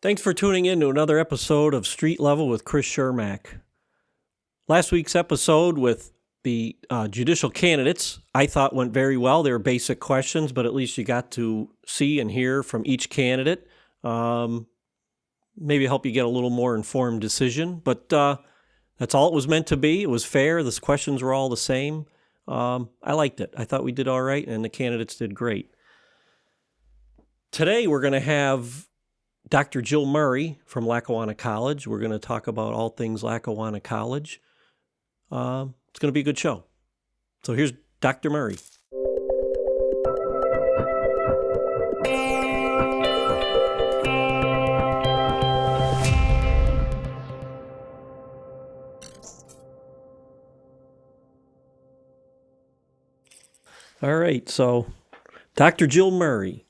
Thanks for tuning in to another episode of Street Level with Chris Chermak. Last week's episode with the judicial candidates, I thought went very well. They were basic questions, but at least you got to see and hear from each candidate. Maybe help you get a little more informed decision, but that's all it was meant to be. It was fair. The questions were all the same. I liked it. I thought we did all right, and the candidates did great. Today we're going to have Dr. Jill Murray from Lackawanna College. We're going to talk about all things Lackawanna College. It's going to be a good show. So here's Dr. Murray. All right, so Dr. Jill Murray,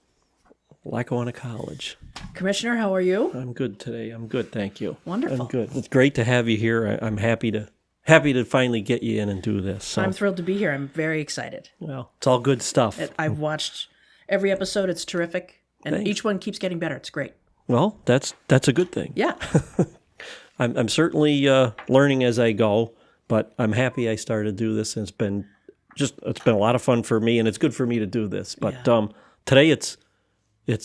Lackawanna College. Commissioner, how are you? I'm good today. I'm good, thank you. Wonderful. I'm good. It's great to have you here. I'm happy to finally get you in and do this. So. I'm thrilled to be here. I'm very excited. Well, it's all good stuff. I've watched every episode. It's terrific, and Thanks. Each one keeps getting better. It's great. Well, that's a good thing. Yeah. I'm certainly learning as I go, but I'm happy I started to do this, and it's been a lot of fun for me, and it's good for me to do this. But today it's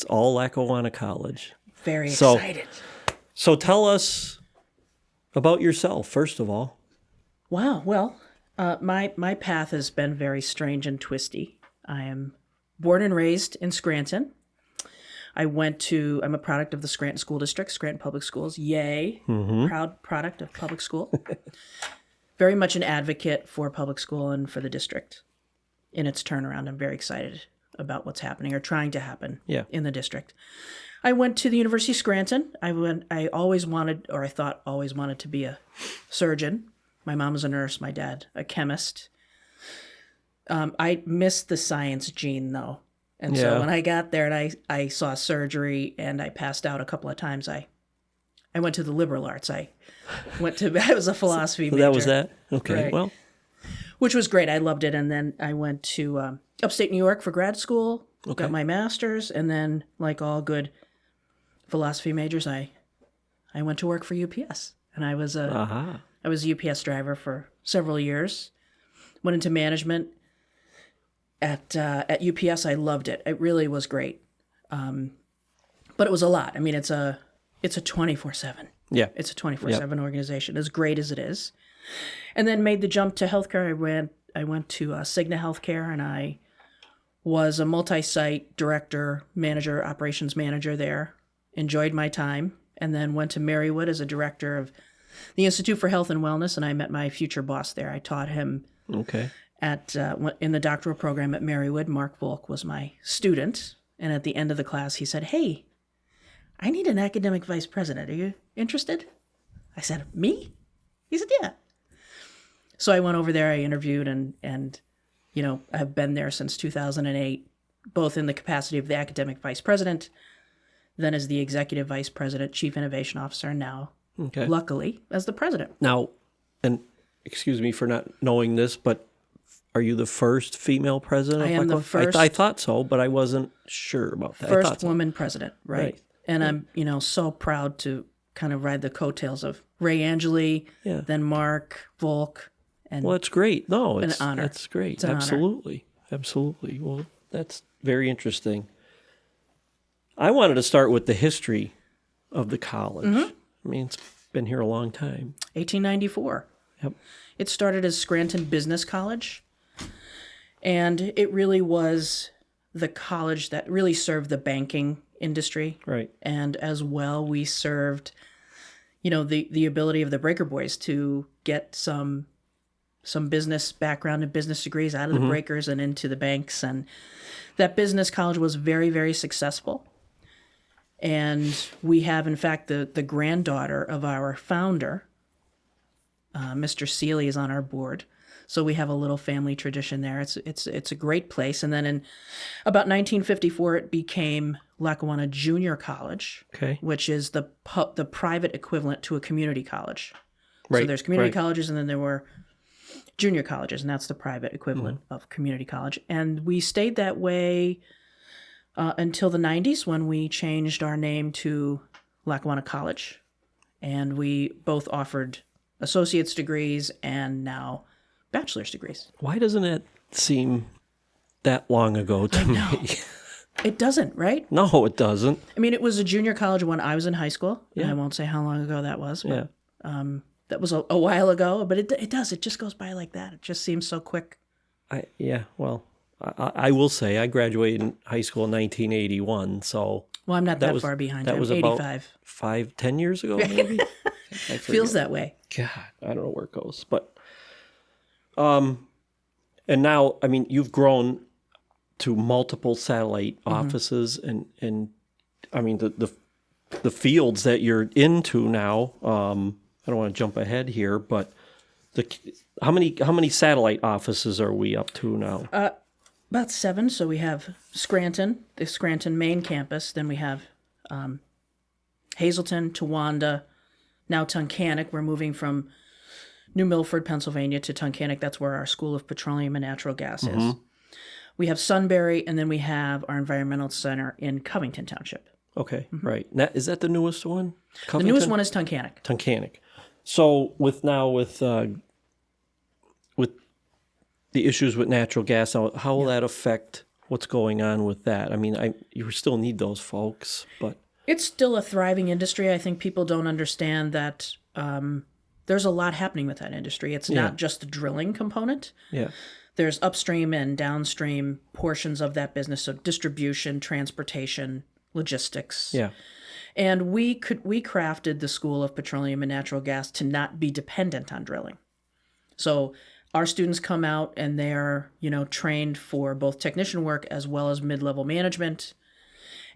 all Lackawanna College. Very excited. So tell us about yourself, first of all. Wow. Well, my path has been very strange and twisty. I am born and raised in Scranton. I'm a product of the Scranton School District, Scranton Public Schools. Yay. Mm-hmm. Proud product of public school. Very much an advocate for public school and for the district in its turnaround. I'm very excited about what's happening or trying to happen in the district. I went to the University of Scranton. I always wanted to be a surgeon. My mom was a nurse, my dad a chemist. I missed the science gene though. And so when I got there and I saw surgery and I passed out a couple of times, I went to the liberal arts. I was a philosophy major. That was that? Okay, right. Well. Which was great. I loved it. And then I went to upstate New York for grad school, got my master's, and then like all good philosophy majors, I went to work for UPS. And I was a UPS driver for several years. Went into management at UPS. I loved it. It really was great. But it was a lot. I mean, it's a 24/7. Yeah. It's a 24/7 organization, as great as it is. And then made the jump to healthcare. I went to Cigna Healthcare, and I was a multi-site director, manager, operations manager there. Enjoyed my time, and then went to Marywood as a director of the Institute for Health and Wellness, and I met my future boss there. I taught him in the doctoral program at Marywood. Mark Volk was my student, and at the end of the class, he said, "Hey, I need an academic vice president. Are you interested?" I said, "Me?" He said, "Yeah." So I went over there, I interviewed, and I've been there since 2008, both in the capacity of the academic vice president, then as the executive vice president, chief innovation officer, and now, luckily, as the president. Now, and excuse me for not knowing this, but are you the first female president? I am the first. I thought so, but I wasn't sure about that. First woman president, right. And I'm, so proud to kind of ride the coattails of Ray Angeli, then Mark Volk. Well, that's great. No, it's an honor. That's great. It's an Absolutely. Honor. Absolutely. Well, that's very interesting. I wanted to start with the history of the college. Mm-hmm. I mean, it's been here a long time. 1894. Yep. It started as Scranton Business College, and it really was the college that really served the banking industry. Right. And as well, we served, the ability of the Breaker Boys to get some business background and business degrees out of the breakers and into the banks. And that business college was very, very successful. And we have, in fact, the granddaughter of our founder, Mr. Seeley, is on our board. So we have a little family tradition there. It's a great place. And then in about 1954, it became Lackawanna Junior College, which is the private equivalent to a community college. Right. So there's community colleges, and then there were junior colleges, and that's the private equivalent of community college. And we stayed that way until the 90s, when we changed our name to Lackawanna College, and we both offered associate's degrees and now bachelor's degrees. Why doesn't it seem that long ago to me? It doesn't, right? No, it doesn't. I mean, it was a junior college when I was in high school. Yeah. I won't say how long ago that was. But, Yeah. that was a while ago, but it does. It just goes by like that. It just seems so quick. Well, I will say I graduated in high school in 1981, so... Well, I'm not that far behind. That was 85. about 10 years ago, maybe? Feels that way. God, I don't know where it goes. But, and now, I mean, you've grown to multiple satellite offices, and I mean, the fields that you're into now, I don't want to jump ahead here, but how many satellite offices are we up to now? About 7. So we have Scranton, the Scranton main campus. Then we have Hazleton, Towanda, now Tunkhannock. We're moving from New Milford, Pennsylvania to Tunkhannock. That's where our School of Petroleum and Natural Gas is. We have Sunbury, and then we have our environmental center in Covington Township. Okay, right. Now, is that the newest one? The newest one is Tunkhannock. Tunkhannock. So with the issues with natural gas, how will that affect what's going on with that? I mean, you still need those folks, but It's still a thriving industry. I think people don't understand that there's a lot happening with that industry. It's not just the drilling component. yeah, There's upstream and downstream portions of that business, so distribution, transportation, logistics. yeah, And we crafted the School of Petroleum and Natural Gas to not be dependent on drilling. So our students come out and they're, trained for both technician work as well as mid-level management.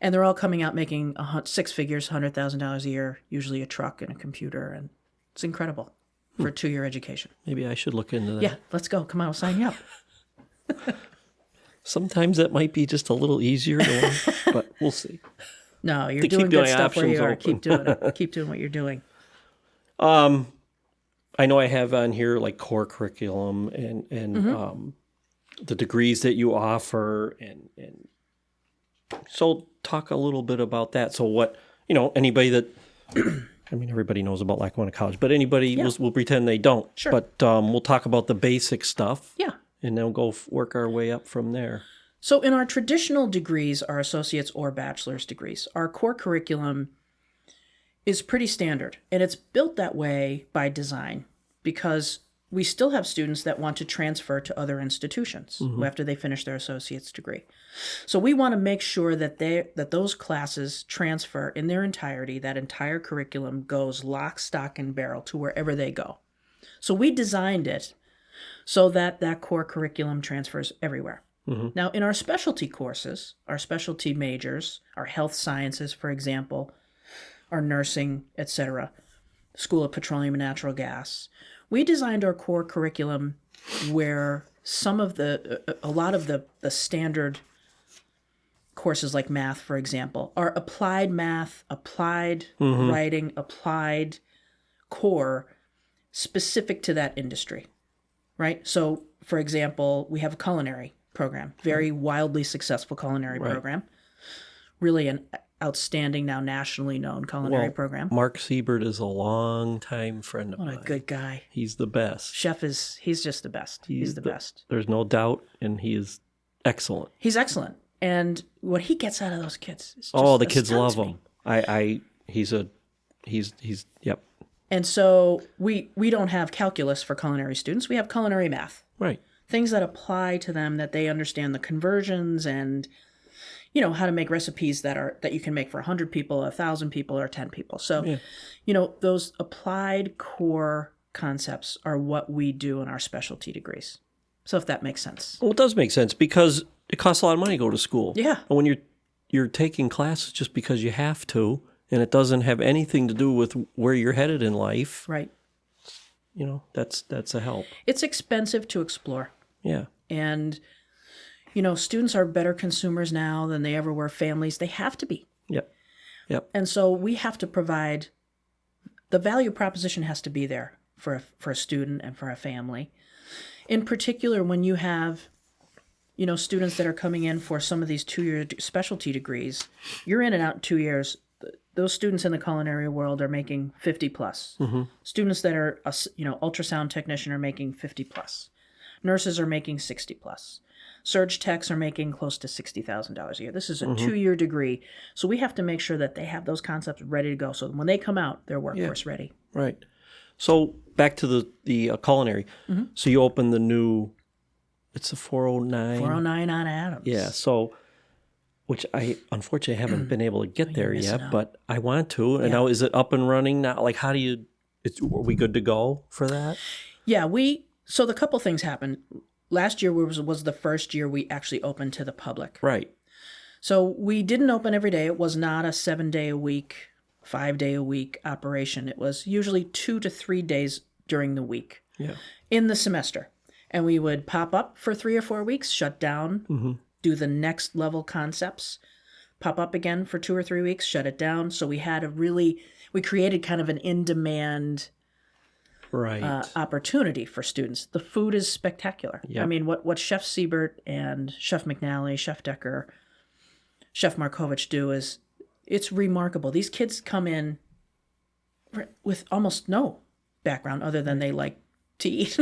And they're all coming out making 6 figures, $100,000 a year, usually a truck and a computer. And it's incredible for a 2-year education. maybe I should look into that. Yeah, let's go. Come on, I'll sign you up. Sometimes that might be just a little easier to learn, but we'll see. No, you're To doing keep good my stuff where options you are. open. Keep doing it. Keep doing what you're doing. I know I have on here like core curriculum and the degrees that you offer, and so talk a little bit about that. So what, anybody that, I mean, everybody knows about Lackawanna College, but anybody will pretend they don't. Sure. But we'll talk about the basic stuff. Yeah. And then we'll go work our way up from there. So in our traditional degrees, our associate's or bachelor's degrees, our core curriculum is pretty standard. And it's built that way by design because we still have students that want to transfer to other institutions after they finish their associate's degree. So we want to make sure that those classes transfer in their entirety, that entire curriculum goes lock, stock, and barrel to wherever they go. So we designed it so that core curriculum transfers everywhere. Now, in our specialty courses, our specialty majors, our health sciences, for example, our nursing, etc., School of Petroleum and Natural Gas, we designed our core curriculum where a lot of the standard courses like math, for example, are applied math, applied writing, applied core specific to that industry, right? So, for example, we have a culinary program, very wildly successful culinary program, really an outstanding, now nationally known culinary program. Mark Siebert is a long-time friend of mine. What a good guy. He's the best. He's just the best. He's the best. There's no doubt, and he is excellent. He's excellent. And what he gets out of those kids is just the kids love him. Yep. And so we don't have calculus for culinary students. We have culinary math. Right. Things that apply to them, that they understand the conversions and, how to make recipes that you can make for 100 people, 1,000 people, or 10 people. So, those applied core concepts are what we do in our specialty degrees. So if that makes sense. Well, it does make sense because it costs a lot of money to go to school. Yeah. And when you're taking classes just because you have to, and it doesn't have anything to do with where you're headed in life. Right. That's a help. It's expensive to explore. Yeah. And, students are better consumers now than they ever were. Families, they have to be. Yep. And so we have to provide, the value proposition has to be there for a student and for a family. In particular, when you have, students that are coming in for some of these 2-year specialty degrees, you're in and out in 2 years. those students in the culinary world are making 50 plus. Students that are ultrasound technician are making 50 plus. Nurses are making 60 plus. Surge techs are making close to $60,000 a year. This is a 2-year degree, so we have to make sure that they have those concepts ready to go. So when they come out, they're workforce ready. Right. So back to the culinary. So you opened the new. It's a 409. 409 on Adams. Yeah. So, which I unfortunately haven't been able to get there yet, but I want to. And now, is it up and running now? Like, how do you? Are we good to go for that? Yeah, So the couple things happened. Last year was the first year we actually opened to the public. Right. So we didn't open every day. It was not a 7-day-a-week, 5-day-a-week operation. It was usually 2 to 3 days during the week in the semester. And we would pop up for 3 or 4 weeks, shut down, do the next level concepts, pop up again for 2 or 3 weeks, shut it down. So we created kind of an in-demand opportunity for students. The food is spectacular. Yep. I mean, what Chef Siebert and Chef McNally, Chef Decker, Chef Markovich do it's remarkable. These kids come in with almost no background other than they like to eat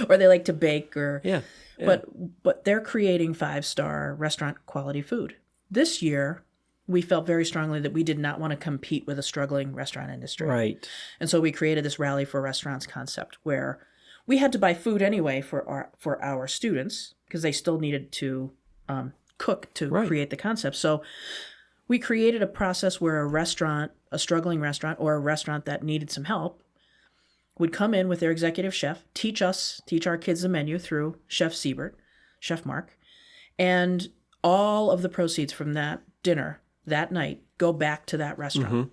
or they like to bake but they're creating 5-star restaurant quality food. This year we felt very strongly that we did not want to compete with a struggling restaurant industry. Right. And so we created this Rally for Restaurants concept where we had to buy food anyway for our students because they still needed to cook to create the concept. So we created a process where a struggling restaurant or a restaurant that needed some help would come in with their executive chef, teach our kids the menu through Chef Siebert, Chef Mark, and all of the proceeds from that dinner that night go back to that restaurant.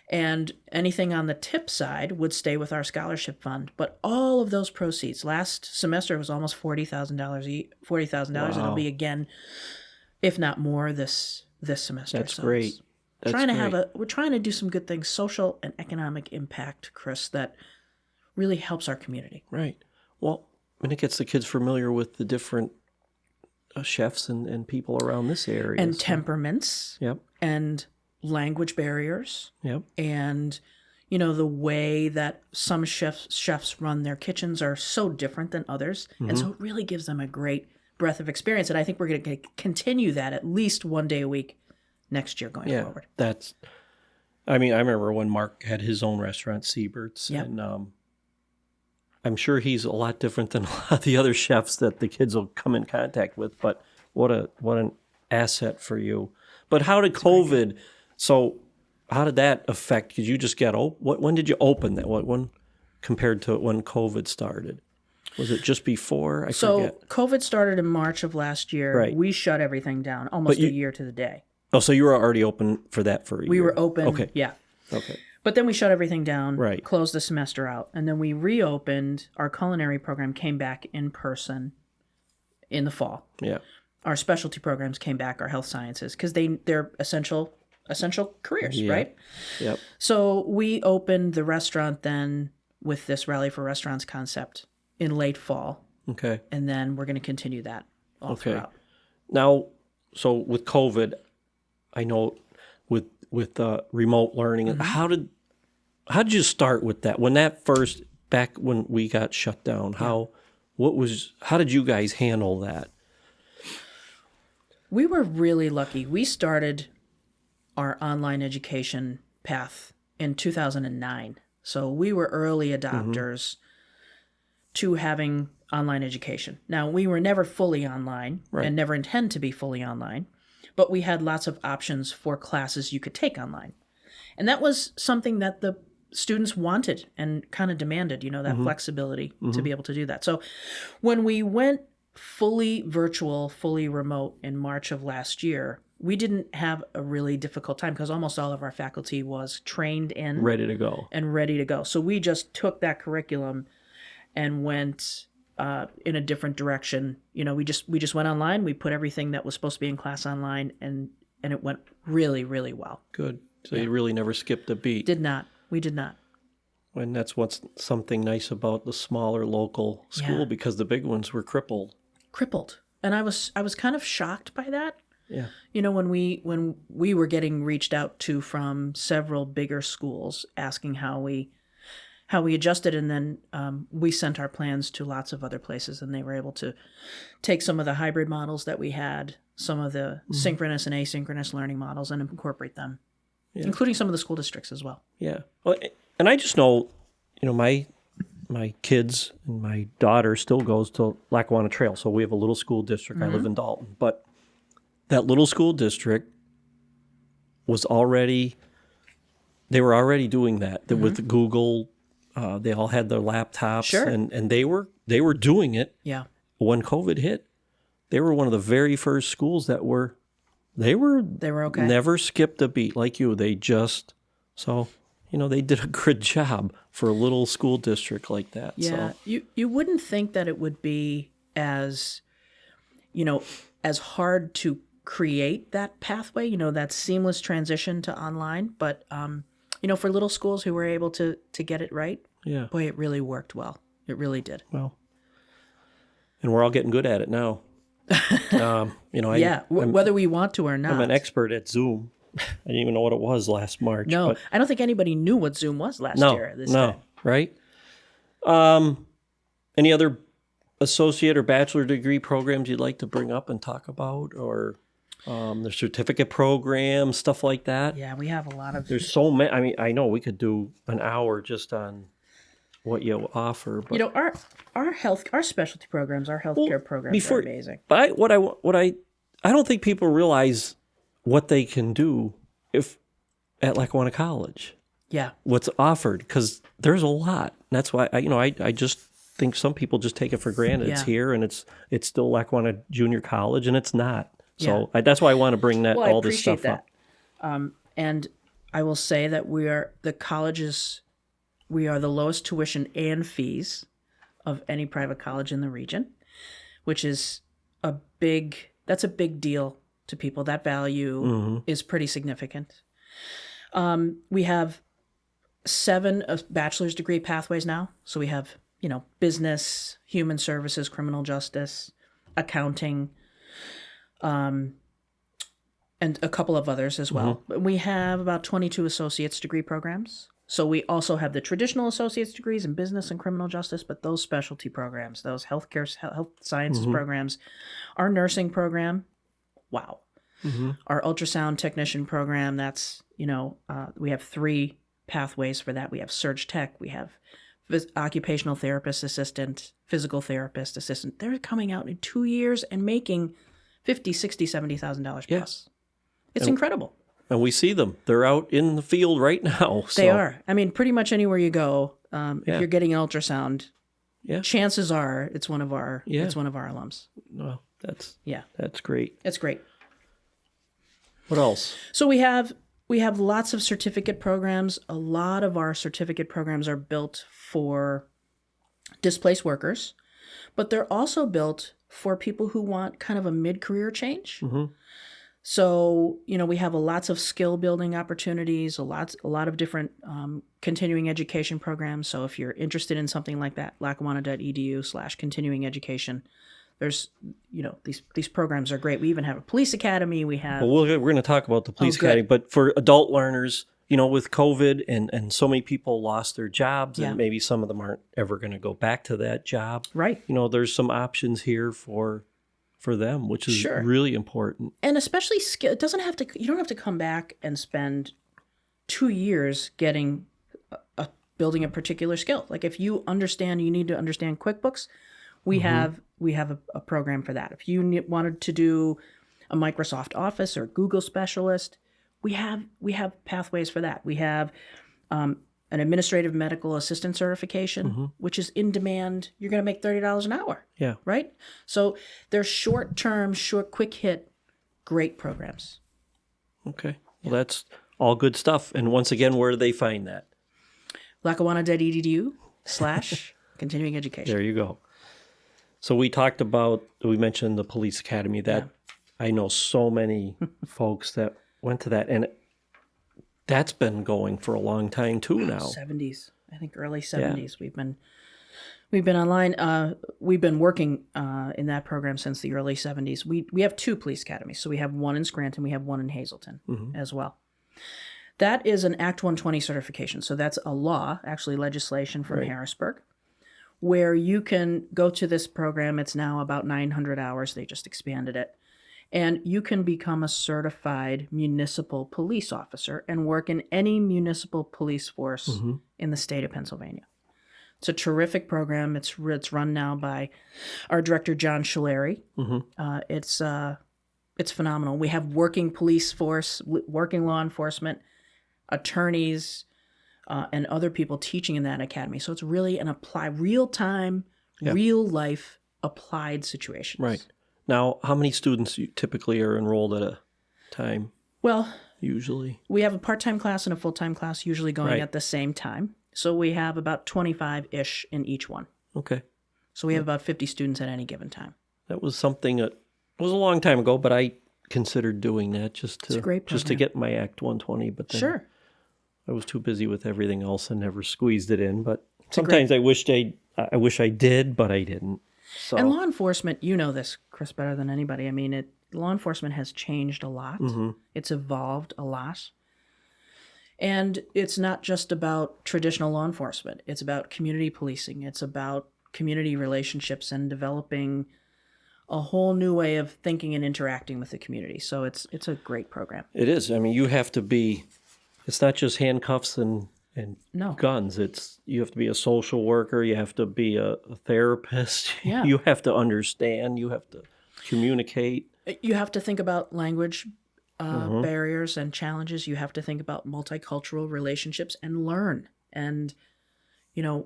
And anything on the tip side would stay with our scholarship fund. But all of those proceeds, last semester was almost $40,000. Wow. It'll be again, if not more, this semester. That's great. We're trying to do some good things, social and economic impact, Chris, that really helps our community. Right. Well, and it gets the kids familiar with the different chefs and people around this area. And temperaments. Yep. And language barriers. Yep. And, the way that some chefs run their kitchens are so different than others. And so it really gives them a great breadth of experience. And I think we're going to continue that at least 1 day a week next year going forward. I remember when Mark had his own restaurant, Siebert's, and I'm sure he's a lot different than a lot of the other chefs that the kids will come in contact with, but what an asset for you. But how did COVID, how did that affect, because you just got when did you open that? When compared to when COVID started? Was it just before? I forget. COVID started in March of last year. Right. We shut everything down almost a year to the day. Oh, so you were already open for that for a year? We were open, Okay. But then we shut everything down, right. Closed the semester out, and then we reopened. Our culinary program came back in person in the fall. Yeah. Our specialty programs came back, our health sciences, because they're essential careers, right? Yep. So we opened the restaurant then with this Rally for Restaurants concept in late fall. Okay. And then we're going to continue that all throughout. Now, so with COVID, I know with remote learning, how did you start with that? When that first, back when we got shut down, how did you guys handle that? We were really lucky. We started our online education path in 2009. So we were early adopters to having online education. Now, we were never fully online and never intend to be fully online, but we had lots of options for classes you could take online. And that was something that the students wanted and kind of demanded, that flexibility to be able to do that. So when we went fully virtual, fully remote in March of last year, we didn't have a really difficult time because almost all of our faculty was trained in. Ready to go. So we just took that curriculum and went in a different direction. We just went online. We put everything that was supposed to be in class online, and it went really, really well. Good. So you really never skipped a beat. We did not. And that's what's something nice about the smaller local school because the big ones were crippled. And I was kind of shocked by that. Yeah. You know, when we were getting reached out to from several bigger schools asking how we adjusted, and then we sent our plans to lots of other places, and they were able to take some of the hybrid models that we had, some of the synchronous and asynchronous learning models, and incorporate them, including some of the school districts as well. Yeah. Well, and I just know, my kids and my daughter still goes to Lackawanna Trail. So we have a little school district. I live in Dalton. But that little school district they were already doing that with Google. They all had their laptops. Sure. And they were doing it. Yeah. When COVID hit. They were one of the very first schools that they were okay. Never skipped a beat like you. They just, they did a good job for a little school district like that. Yeah, so. you wouldn't think that it would be as hard to create that pathway, that seamless transition to online. But, for little schools who were able to get it right, boy, it really worked well. It really did. Well, and we're all getting good at it now. Whether we want to or not. I'm an expert at Zoom. I didn't even know what it was last March. No, but I don't think anybody knew what Zoom was last year at this time. Right? Any other associate or bachelor degree programs you'd like to bring up and talk about, or the certificate program, stuff like that? Yeah, we have a lot of. There's so many. I mean, I know we could do an hour just on what you offer. But our specialty programs, our healthcare programs are amazing. But I don't think people realize what they can do at Lackawanna College. Yeah. What's offered, because there's a lot. And that's why I just think some people just take it for granted. It's here, and it's still Lackawanna Junior College, and it's not. So that's why I want to bring all this stuff up. And I will say that we are the lowest tuition and fees of any private college in the region, which is a big deal to people. That value is pretty significant. We have 7 bachelor's degree pathways now. So we have, business, human services, criminal justice, accounting, and a couple of others as well. We have about 22 associate's degree programs. So we also have the traditional associate's degrees in business and criminal justice, but those specialty programs, those health sciences programs, our nursing program, wow. Our ultrasound technician program, that's, we have 3 pathways for that. We have surge tech, we have occupational therapist assistant, physical therapist assistant. They're coming out in 2 years and making $50,000, $60,000, $70,000 plus. It's incredible. And we see them. They're out in the field right now. So. They are. I mean, pretty much anywhere you go, if you're getting an ultrasound, chances are it's one of our alums. Well, that's great. It's great. What else? So we have lots of certificate programs. A lot of our certificate programs are built for displaced workers, but they're also built for people who want kind of a mid-career change. So, we have lots of skill building opportunities, a lot of different continuing education programs. So if you're interested in something like that, lackawanna.edu/continuing education, there's, these programs are great. We even have a police academy. We have. Well, we're going to talk about the police academy, but for adult learners, with COVID and so many people lost their jobs, and maybe some of them aren't ever going to go back to that job. Right. There's some options here for them, which is really important. And especially skill. You don't have to come back and spend 2 years building a particular skill. Like if you need to understand QuickBooks, we have a program for that. If you wanted to do a Microsoft Office or Google specialist, we have pathways for that. We have an administrative medical assistant certification, which is in demand. You're going to make $30 an hour. Yeah. Right? So they're short-term, quick hit, great programs. Okay. Well, that's all good stuff. And once again, where do they find that? Lackawanna.edu/continuing education. There you go. So we mentioned the police academy. That I know so many folks that went to that, and that's been going for a long time too now. 70s, I think early 70s. We've been online. We've been working in that program since the early 70s. We have 2 police academies. So we have one in Scranton. We have one in Hazleton as well. That is an Act 120 certification. So that's a law, actually legislation from Harrisburg, where you can go to this program. It's now about 900 hours. They just expanded it. And you can become a certified municipal police officer and work in any municipal police force in the state of Pennsylvania. It's a terrific program. It's run now by our director, John Sholary. It's phenomenal. We have working police force, working law enforcement, attorneys, and other people teaching in that academy. So it's really an real-time, real-life applied situations. Right. Now, how many students typically are enrolled at a time? Well, usually we have a part-time class and a full-time class usually going at the same time. So we have about 25-ish in each one. Okay. So we have about 50 students at any given time. That was something that was a long time ago, but I considered doing that just to get my Act 120. But then I was too busy with everything else and never squeezed it in. But sometimes I wish I did, but I didn't. So. And law enforcement, you know this, Chris, better than anybody. I mean, law enforcement has changed a lot. It's evolved a lot. And it's not just about traditional law enforcement. It's about community policing. It's about community relationships and developing a whole new way of thinking and interacting with the community. So it's a great program. It is. I mean, you have to be, it's not just handcuffs and guns. You have to be a social worker. You have to be a therapist. Yeah. You have to understand. You have to communicate. You have to think about language barriers and challenges. You have to think about multicultural relationships and learn. And,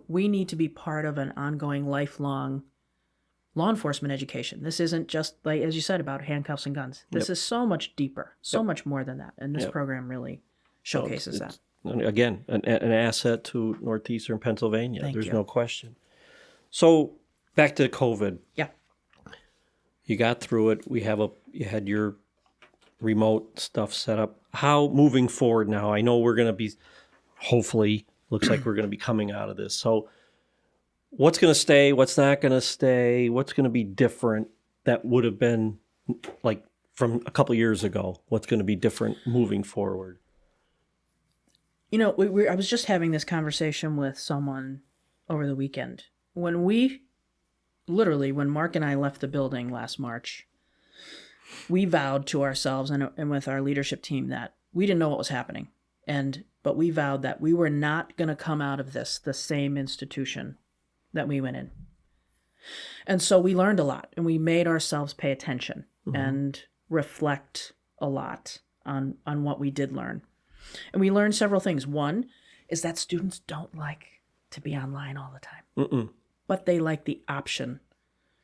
we need to be part of an ongoing, lifelong law enforcement education. This isn't just, like, as you said, about handcuffs and guns. This is so much deeper, so much more than that. And this program really showcases that. Again, an asset to northeastern Pennsylvania. There's you. no question. So back to COVID. Yeah. You got through it. You had your remote stuff set up. How moving forward now? I know we're going to be, hopefully, looks like we're going to be coming out of this. So what's going to stay? What's not going to stay? What's going to be different that would have been like from a couple years ago? What's going to be different moving forward? I was just having this conversation with someone over the weekend. When Mark and I left the building last March, we vowed to ourselves and with our leadership team that we didn't know what was happening. But we vowed that we were not going to come out of this the same institution that we went in. And so we learned a lot, and we made ourselves pay attention and reflect a lot on what we did learn. And we learned several things. One is that students don't like to be online all the time, but they like the option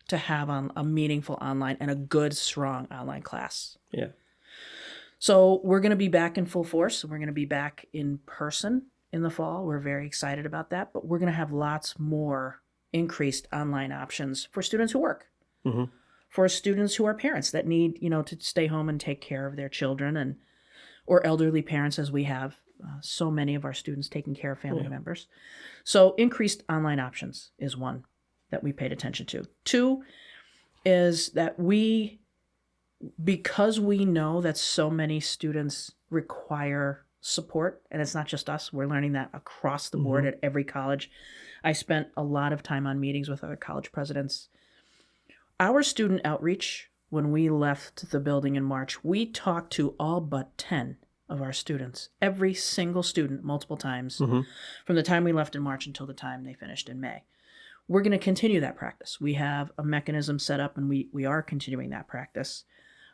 to have a meaningful online and a good, strong online class. Yeah. So we're going to be back in full force. We're going to be back in person in the fall. We're very excited about that, but we're going to have lots more increased online options for students who work, for students who are parents that need, to stay home and take care of their children or elderly parents, as we have so many of our students taking care of family members. So increased online options is one that we paid attention to. Two is that because we know that so many students require support, and it's not just us, we're learning that across the board at every college. I spent a lot of time on meetings with other college presidents. Our student outreach, when we left the building in March, we talked to all but 10 of our students, every single student, multiple times, from the time we left in March until the time they finished in May. We're going to continue that practice. We have a mechanism set up, and we are continuing that practice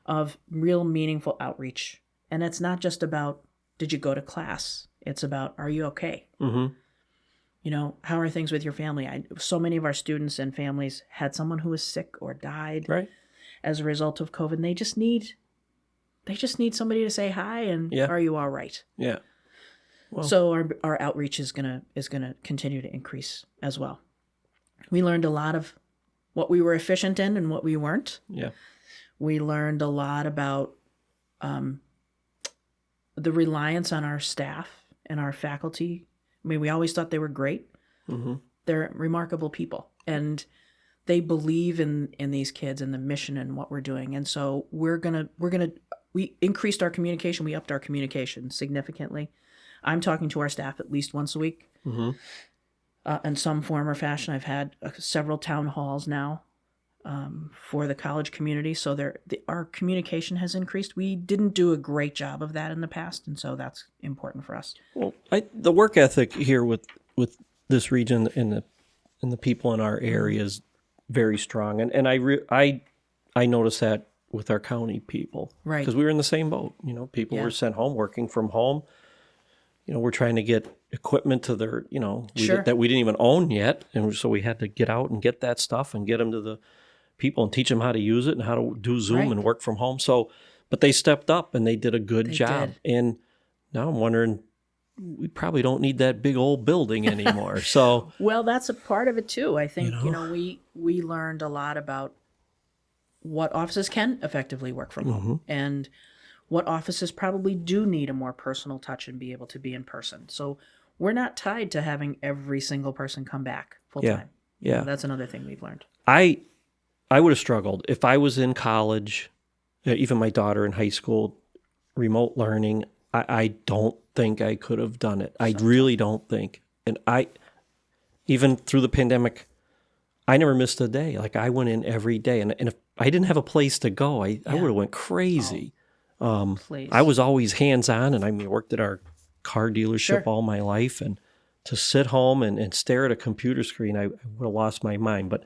of real meaningful outreach. And it's not just about, did you go to class? It's about, are you okay? How are things with your family? So many of our students and families had someone who was sick or died as a result of COVID, and they just need somebody to say hi and are you all right? Yeah. Well, so our outreach is gonna continue to increase as well. We learned a lot of what we were efficient in and what we weren't. Yeah. We learned a lot about the reliance on our staff and our faculty. I mean, we always thought they were great, They're remarkable people, and they believe in these kids and the mission and what we're doing. And so we increased our communication. We upped our communication significantly. I'm talking to our staff at least once a week. Mm-hmm. In some form or fashion. I've had several town halls now for the college community. So our communication has increased. We didn't do a great job of that in the past, and so that's important for us. Well, the work ethic here with this region and the people in our area is very strong, and I noticed that with our county people, right? Because we were in the same boat. People were sent home, working from home. We're trying to get equipment to their, that we didn't even own yet, and so we had to get out and get that stuff and get them to the people and teach them how to use it and how to do Zoom and work from home. So, but they stepped up and they did a good job. And now I'm wondering, we probably don't need that big old building anymore. So, well, that's a part of it too. I think we learned a lot about what offices can effectively work from home and what offices probably do need a more personal touch and be able to be in person. So we're not tied to having every single person come back full time. Yeah. That's another thing we've learned. I would have struggled if I was in college, even my daughter in high school, remote learning. I don't think I could have done it. I really don't think. And even through the pandemic, I never missed a day. Like I went in every day, and if I didn't have a place to go, I would have went crazy. I was always hands-on, and I worked at our car dealership all my life, and to sit home and stare at a computer screen, I would have lost my mind. But,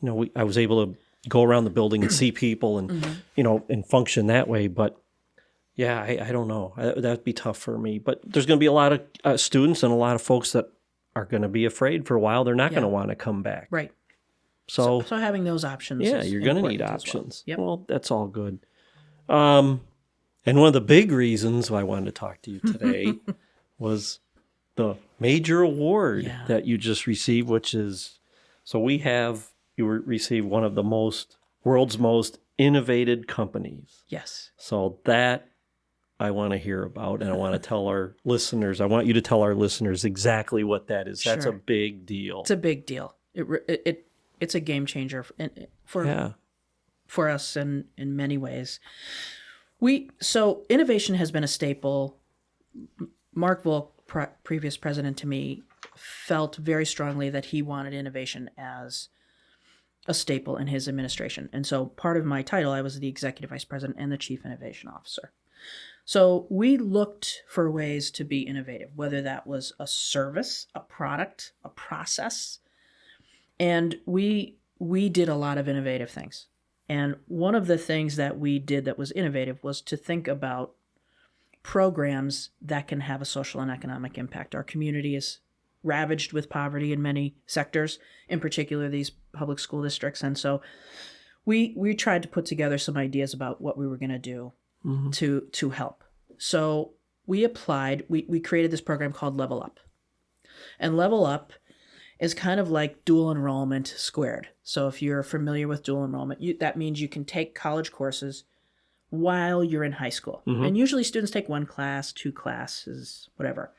I was able to go around the building and see people and, and function that way. But, yeah, I don't know. That'd be tough for me. But there's going to be a lot of students and a lot of folks that are going to be afraid for a while. They're not going to want to come back. Right. So having those options you're going to need options. Well. Yep. Well, that's all good. And one of the big reasons why I wanted to talk to you today was the major award that you just received, which is, you received one of the world's most innovative companies. Yes. So that I want to hear about, and I want to tell our listeners, I want you to tell our listeners exactly what that is. Sure. That's a big deal. It's a big deal. It's a game changer for us in many ways. So innovation has been a staple. Mark Volk, previous president to me, felt very strongly that he wanted innovation as a staple in his administration. And so part of my title, I was the executive vice president and the chief innovation officer. So we looked for ways to be innovative, whether that was a service, a product, a process. And we did a lot of innovative things. And one of the things that we did that was innovative was to think about programs that can have a social and economic impact. Our community is ravaged with poverty in many sectors, in particular these public school districts. And so we tried to put together some ideas about what we were going to do to help. So we created this program called Level Up. And Level Up is kind of like dual enrollment squared. So if you're familiar with dual enrollment, that means you can take college courses while you're in high school. And usually students take one class, two classes, whatever.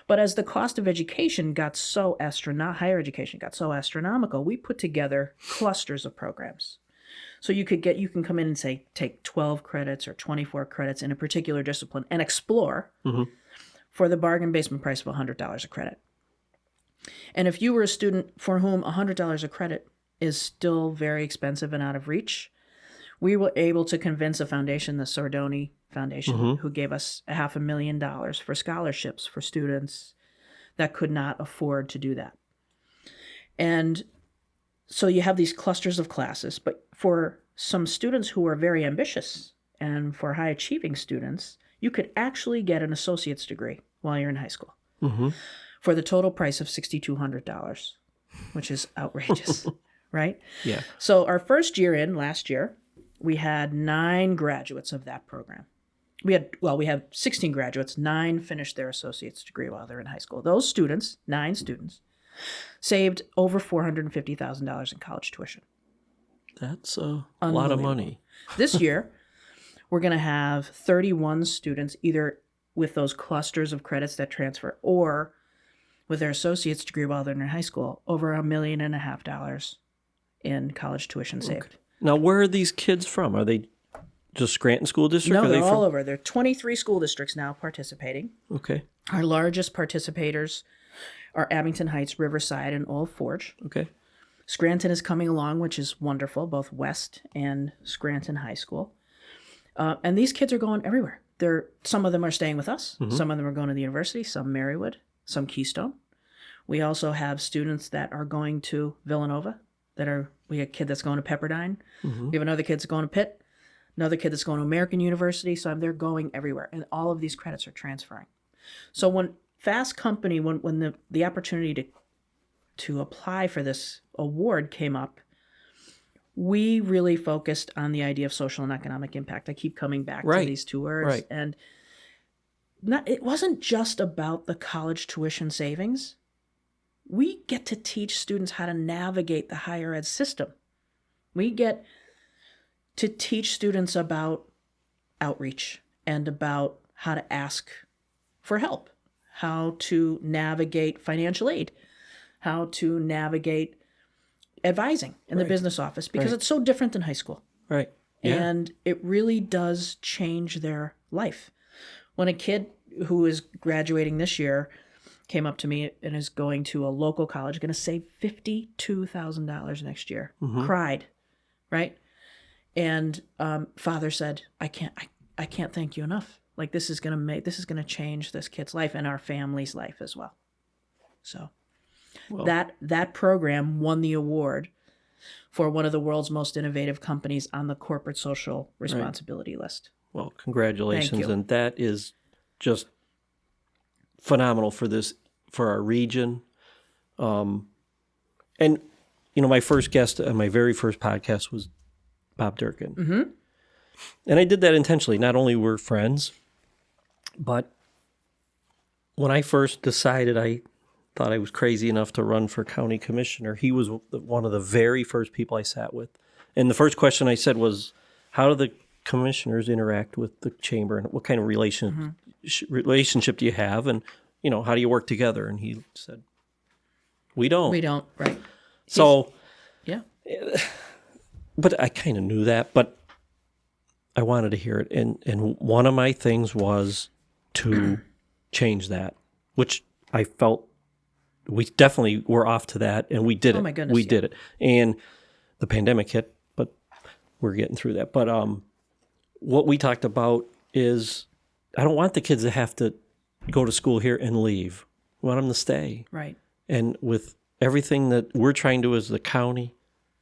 But as the cost of education got so higher education got so astronomical, we put together clusters of programs. So you can come in and say, take 12 credits or 24 credits in a particular discipline and explore for the bargain basement price of $100 a credit. And if you were a student for whom $100 a credit is still very expensive and out of reach, we were able to convince a foundation, the Sordoni Foundation, who gave us $500,000 for scholarships for students that could not afford to do that. And so you have these clusters of classes, but for some students who are very ambitious and for high achieving students, you could actually get an associate's degree while you're in high school for the total price of $6,200, which is outrageous, right? Yeah. So our first year last year, we had 9 graduates of that program. We have 16 graduates. 9 finished their associate's degree while they're in high school. Those students, 9 students, saved over $450,000 in college tuition. That's a lot of money. This year, we're going to have 31 students either with those clusters of credits that transfer or with their associate's degree while they're in high school, over $1.5 million in college tuition saved. Now, where are these kids from? Are they just Scranton School District? No, Are they're they all over. There are 23 school districts now participating. Okay. Our largest participators are Abington Heights, Riverside, and Old Forge. Okay. Scranton is coming along, which is wonderful, both West and Scranton High School. And these kids are going everywhere. Some of them are staying with us. Mm-hmm. Some of them are going to the university, some Marywood, some Keystone. We also have students that are going to Villanova. We have a kid that's going to Pepperdine. Mm-hmm. We have another kid that's going to Pitt. Another kid that's going to American University. So they're going everywhere. And all of these credits are transferring. So when Fast Company, when the opportunity to apply for this award came up, we really focused on the idea of social and economic impact. I keep coming back to these two words. Right. And it wasn't just about the college tuition savings. We get to teach students how to navigate the higher ed system. We get to teach students about outreach and about how to ask for help, how to navigate financial aid, how to navigate advising in the business office, because it's so different than high school. Right. Yeah. And it really does change their life. When a kid who is graduating this year came up to me and is going to a local college, going to save $52,000 next year, cried, right? And father said, I can't thank you enough. Like, this is going to change this kid's life and our family's life as well. So that program won the award for one of the world's most innovative companies on the corporate social responsibility list. Well, congratulations. Thank you. And that is just phenomenal for our region. And, my first guest on my very first podcast was Bob Durkin. Mm-hmm. And I did that intentionally. Not only were friends, but when I first decided I thought I was crazy enough to run for county commissioner, he was one of the very first people I sat with. And the first question I said was, how do the commissioners interact with the chamber, and what kind of relationship do you have, and how do you work together? And he said, we don't. Right. So yeah. But I kind of knew that, but I wanted to hear it. And one of my things was to change that, which I felt we definitely were off to that, and we did it. Oh my goodness. We did it. And the pandemic hit, but we're getting through that. But what we talked about is I don't want the kids to have to go to school here and leave. We want them to stay. Right. And with everything that we're trying to do as the county,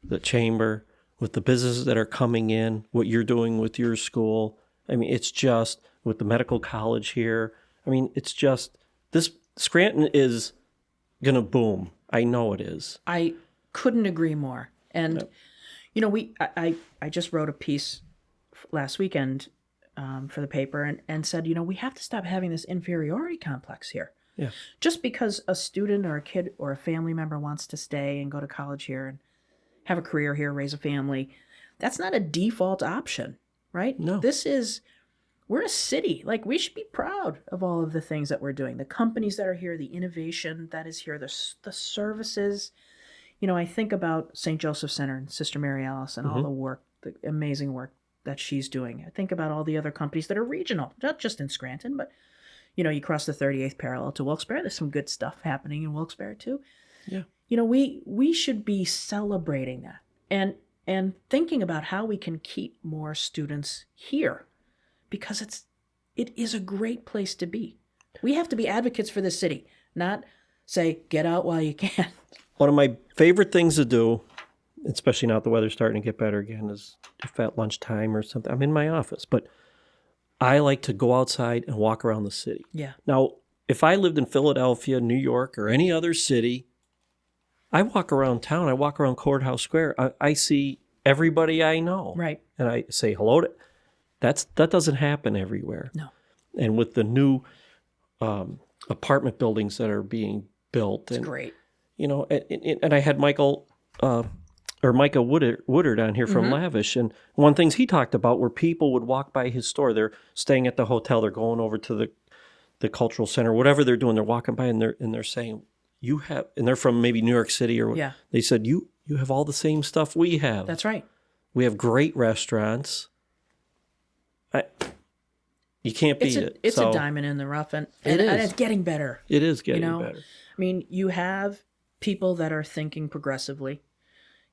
the chamber, with the businesses that are coming in, what you're doing with your school, I mean, it's just with the medical college here. I mean, it's just this Scranton is going to boom. I know it is. I couldn't agree more. And, I just wrote a piece last weekend for the paper and said, we have to stop having this inferiority complex here. Yeah. Just because a student or a kid or a family member wants to stay and go to college here and have a career here, raise a family, that's not a default option, right? No. We're a city. Like, we should be proud of all of the things that we're doing, the companies that are here, the innovation that is here, the services. I think about St. Joseph Center and Sister Mary Alice and all the work, the amazing work that she's doing. I think about all the other companies that are regional, not just in Scranton, but, you cross the 38th parallel to Wilkes-Barre. There's some good stuff happening in Wilkes-Barre too. Yeah. We should be celebrating that and thinking about how we can keep more students here, because it is a great place to be. We have to be advocates for the city, not say, get out while you can. One of my favorite things to do, especially now that the weather's starting to get better again, is if at lunchtime or something, I'm in my office, but I like to go outside and walk around the city. Yeah. Now, if I lived in Philadelphia, New York, or any other city, I walk around town. I walk around Courthouse Square. I see everybody I know. Right. And I say hello to. That doesn't happen everywhere. No. And with the new apartment buildings that are being built, It's great. And I had Micah Woodard on here from Lavish, and one things he talked about were people would walk by his store. They're staying at the hotel. They're going over to the cultural center, whatever they're doing, they're walking by and they're saying, and they're from maybe New York City or Yeah. they said, you have all the same stuff we have. That's right. We have great restaurants. You can't beat it. It's a diamond in the rough, and it's getting better. It is getting better. I mean, you have people that are thinking progressively.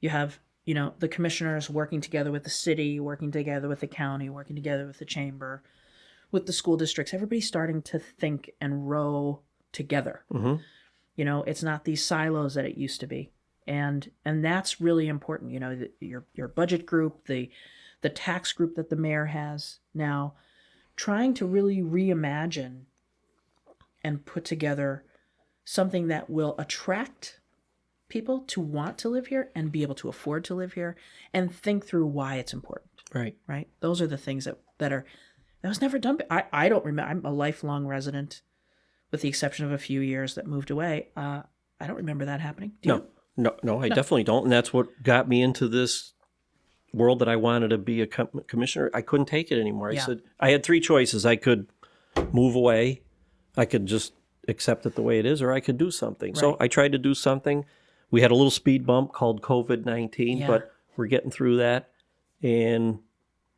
You have, the commissioners working together with the city, working together with the county, working together with the chamber, with the school districts. Everybody's starting to think and row together. Mm-hmm. It's not these silos that it used to be. And that's really important. Your budget group, the tax group that the mayor has now, trying to really reimagine and put together something that will attract people to want to live here and be able to afford to live here and think through why it's important. Right. Those are the things that was never done. I don't remember. I'm a lifelong resident, with the exception of a few years that moved away. I don't remember that happening. Do you? No, I definitely don't. And that's what got me into this world that I wanted to be a commissioner. I couldn't take it anymore. I said, I had three choices. I could move away. I could just accept it the way it is, or I could do something. Right. So I tried to do something. We had a little speed bump called COVID-19, but we're getting through that, and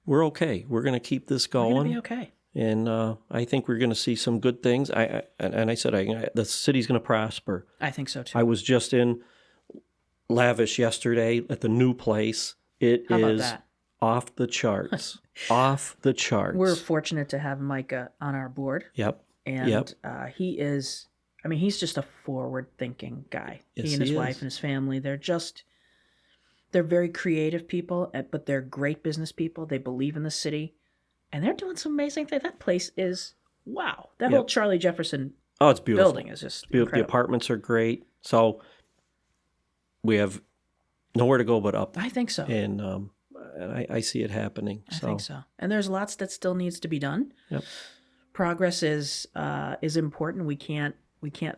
we're okay. We're going to keep this going. We're going to be okay. And I think we're going to see some good things. I said the city's going to prosper. I think so, too. I was just in Lavish yesterday at the new place. It is off the charts. Off the charts. We're fortunate to have Micah on our board. Yep. And he is, he's just a forward-thinking guy. Yes, he and his wife and his family, they're very creative people, but they're great business people. They believe in the city, and they're doing some amazing things. That place is, wow. That whole Charlie Jefferson it's beautiful. building is just beautiful. Incredible. The apartments are great. So we have nowhere to go but up. I think so. And I see it happening. I think so. And there's lots that still needs to be done. Yep. Progress is important. We can't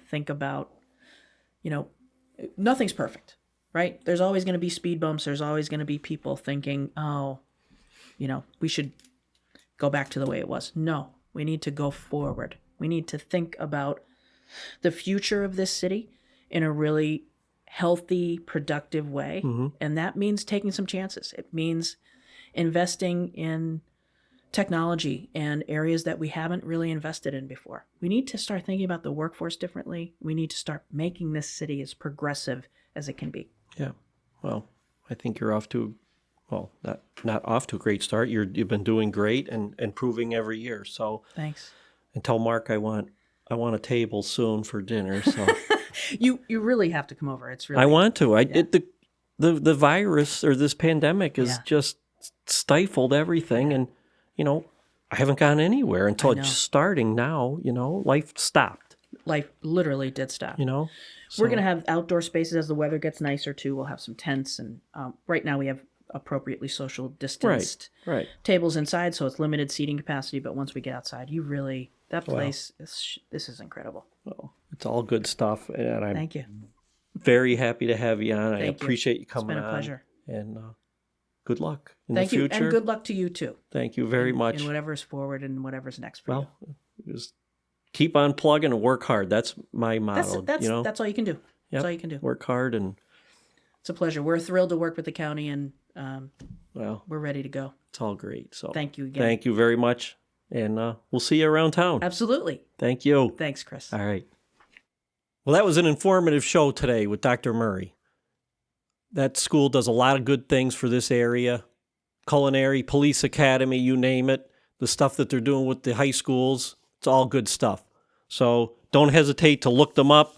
think about, nothing's perfect, right? There's always going to be speed bumps. There's always going to be people thinking, we should go back to the way it was. No, we need to go forward. We need to think about the future of this city in a really healthy, productive way. Mm-hmm. And that means taking some chances. It means investing in technology and areas that we haven't really invested in before. We need to start thinking about the workforce differently. We need to start making this city as progressive as it can be. Yeah. Well, I think you're off to, not off to a great start. You've been doing great and improving every year. So thanks. And tell Mark I want a table soon for dinner. So you really have to come over. It's really I want to. The virus or this pandemic has just stifled everything, and I haven't gone anywhere until it's starting now. Life stopped. Life literally did stop. We're going to have outdoor spaces as the weather gets nicer too. We'll have some tents, and right now we have appropriately social distanced tables inside, so it's limited seating capacity. But once we get outside, that place this is incredible. Well, it's all good stuff, and I'm Thank you. Very happy to have you on. Thank I appreciate you coming on. It's been a pleasure. And good luck in Thank the you, future. and good luck to you too. Thank you very much. In whatever's forward and whatever's next for you. Just keep on plugging and work hard. That's my motto. That's all you can do. That's all you can do. Work hard, and it's a pleasure. We're thrilled to work with the county, and we're ready to go. It's all great. So thank you again. Thank you very much, and we'll see you around town. Absolutely. Thank you. Thanks, Chris. All right. Well, that was an informative show today with Dr. Murray. That school does a lot of good things for this area. Culinary, police academy, you name it. The stuff that they're doing with the high schools, it's all good stuff. So don't hesitate to look them up.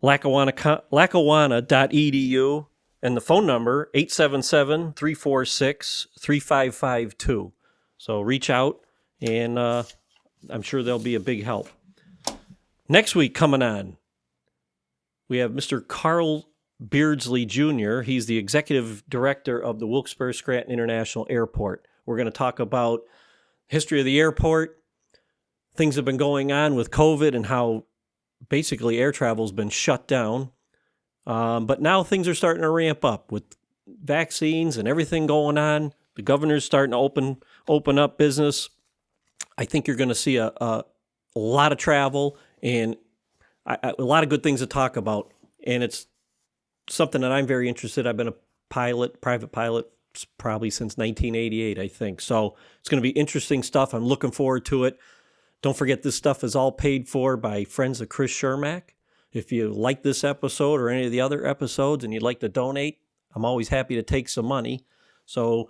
Lackawanna.edu, and the phone number, 877-346-3552. So reach out, and I'm sure they'll be a big help. Next week coming on, we have Mr. Carl Beardsley Jr. He's the executive director of the Wilkes-Barre Scranton International Airport. We're going to talk about history of the airport, things that have been going on with COVID and how basically air travel's been shut down. But now things are starting to ramp up with vaccines and everything going on. The governor's starting to open up business. I think you're going to see a a lot of travel and a lot of good things to talk about. And it's something that I'm very interested in. I've been a private pilot, probably since 1988, I think. So it's going to be interesting stuff. I'm looking forward to it. Don't forget, this stuff is all paid for by friends of Chris Chermak. If you like this episode or any of the other episodes and you'd like to donate, I'm always happy to take some money. So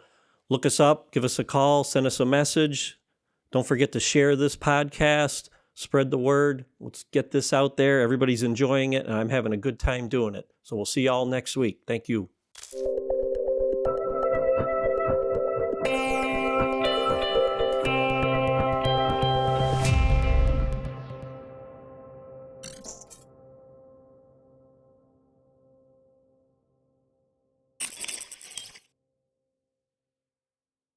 look us up, give us a call, send us a message. Don't forget to share this podcast, spread the word. Let's get this out there. Everybody's enjoying it, and I'm having a good time doing it. So we'll see you all next week. Thank you.